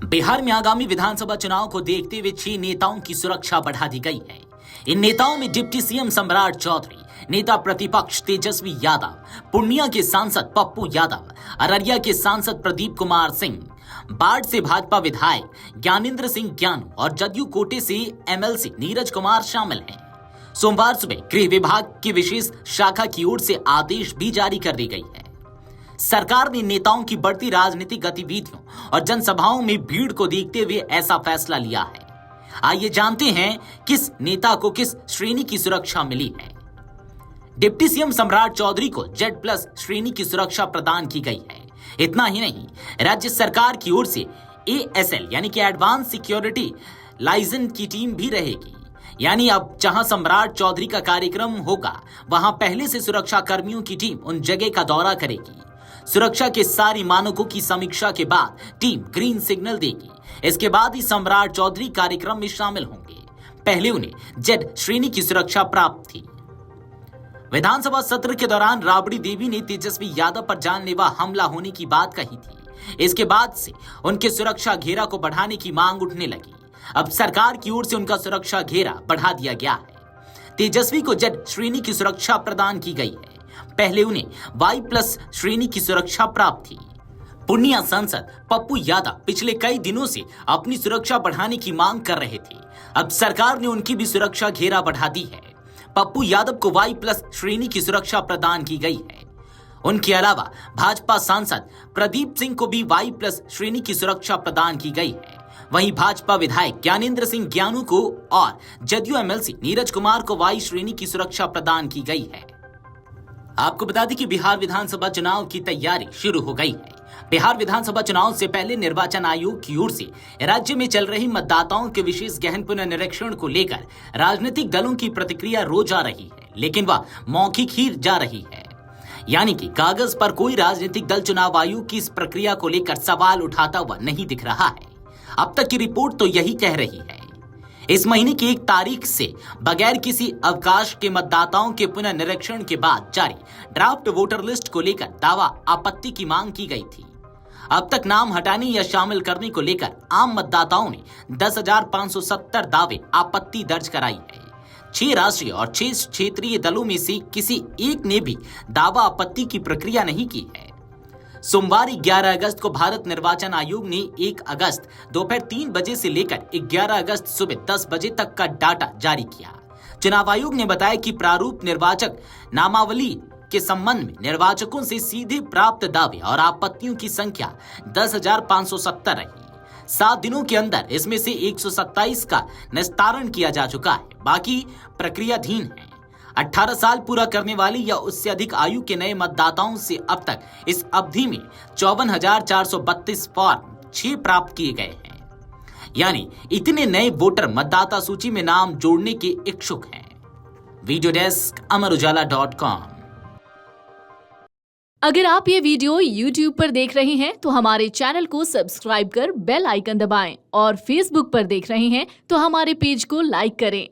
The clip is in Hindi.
बिहार में आगामी विधानसभा चुनाव को देखते हुए 6 नेताओं की सुरक्षा बढ़ा दी गई है। इन नेताओं में डिप्टी सीएम सम्राट चौधरी, नेता प्रतिपक्ष तेजस्वी यादव, पूर्णिया के सांसद पप्पू यादव, अररिया के सांसद प्रदीप कुमार सिंह, बाढ़ से भाजपा विधायक ज्ञानेंद्र सिंह ज्ञानू और जदयू कोटे से एमएलसी नीरज कुमार शामिल हैं। सोमवार सुबह गृह विभाग की विशेष शाखा की ओर से आदेश भी जारी कर दी गई है। सरकार ने नेताओं की बढ़ती राजनीतिक गतिविधियों और जनसभाओं में भीड़ को देखते हुए ऐसा फैसला लिया है। आइए जानते हैं किस नेता को किस श्रेणी की सुरक्षा मिली है। डिप्टी सीएम सम्राट चौधरी को Z+ श्रेणी की सुरक्षा प्रदान की गई है। इतना ही नहीं, राज्य सरकार की ओर से ASL यानी कि एडवांस सिक्योरिटी लाइजेंस की टीम भी रहेगी। यानी अब जहां सम्राट चौधरी का कार्यक्रम होगा, वहां पहले से सुरक्षा कर्मियों की टीम उन जगह का दौरा करेगी। सुरक्षा के सारी मानकों की समीक्षा के बाद टीम ग्रीन सिग्नल देगी। इसके बाद ही सम्राट चौधरी कार्यक्रम में शामिल होंगे। पहले उन्हें Z श्रेणी की सुरक्षा प्राप्त थी। विधानसभा सत्र के दौरान राबड़ी देवी ने तेजस्वी यादव पर जानलेवा हमला होने की बात कही थी। इसके बाद से उनके सुरक्षा घेरा को बढ़ाने की मांग उठने लगी। अब सरकार की ओर से उनका सुरक्षा घेरा बढ़ा दिया गया है। तेजस्वी को Z श्रेणी की सुरक्षा प्रदान की गई है। पहले उन्हें Y+ श्रेणी की सुरक्षा प्राप्त थी। पूर्णिया सांसद पप्पू यादव पिछले कई दिनों से अपनी सुरक्षा बढ़ाने की मांग कर रहे थे। अब सरकार ने उनकी भी सुरक्षा घेरा बढ़ा दी है। पप्पू यादव को Y+ श्रेणी की सुरक्षा प्रदान की गई है। उनके अलावा भाजपा सांसद प्रदीप सिंह को भी Y+ श्रेणी की सुरक्षा प्रदान की गई है। वहीं भाजपा विधायक ज्ञानेंद्र सिंह ज्ञानू को और जदयू एमएलसी नीरज कुमार को Y श्रेणी की सुरक्षा प्रदान की गई है। आपको बता दें कि बिहार विधानसभा चुनाव की तैयारी शुरू हो गई है। बिहार विधानसभा चुनाव से पहले निर्वाचन आयोग की ओर से राज्य में चल रही मतदाताओं के विशेष गहन पुनर्निरीक्षण को लेकर राजनीतिक दलों की प्रतिक्रिया रोज आ रही है, लेकिन वह मौखिक ही जा रही है। यानी कि कागज पर कोई राजनीतिक दल चुनाव आयोग की इस प्रक्रिया को लेकर सवाल उठाता हुआ नहीं दिख रहा है। अब तक की रिपोर्ट तो यही कह रही है। इस महीने की 1 तारीख से बगैर किसी अवकाश के मतदाताओं के पुनर्निरीक्षण के बाद जारी ड्राफ्ट वोटर लिस्ट को लेकर दावा आपत्ति की मांग की गई थी। अब तक नाम हटाने या शामिल करने को लेकर आम मतदाताओं ने 10,570 दावे आपत्ति दर्ज कराई है। 6 राष्ट्रीय और 6 क्षेत्रीय दलों में से किसी एक ने भी दावा आपत्ति की प्रक्रिया नहीं की है। सोमवार 11 अगस्त को भारत निर्वाचन आयोग ने 1 अगस्त दोपहर 3 बजे से लेकर 11 अगस्त सुबह 10 बजे तक का डाटा जारी किया। चुनाव आयोग ने बताया कि प्रारूप निर्वाचक नामावली के संबंध में निर्वाचकों से सीधे प्राप्त दावे और आपत्तियों की संख्या 10,570 रही। 7 दिनों के अंदर इसमें से 127 का निस्तारण किया जा चुका है। बाकी प्रक्रियाधीन है। 18 साल पूरा करने वाले या उससे अधिक आयु के नए मतदाताओं से अब तक इस अवधि में 54,432 फॉर्म 6 प्राप्त किए गए हैं। यानी इतने नए वोटर मतदाता सूची में नाम जोड़ने के इच्छुक हैं। Video desk amarujala.com। अगर आप ये वीडियो YouTube पर देख रहे हैं तो हमारे चैनल को सब्सक्राइब कर बेल आइकन दबाएं और Facebook पर देख रहे हैं तो हमारे पेज को लाइक करें।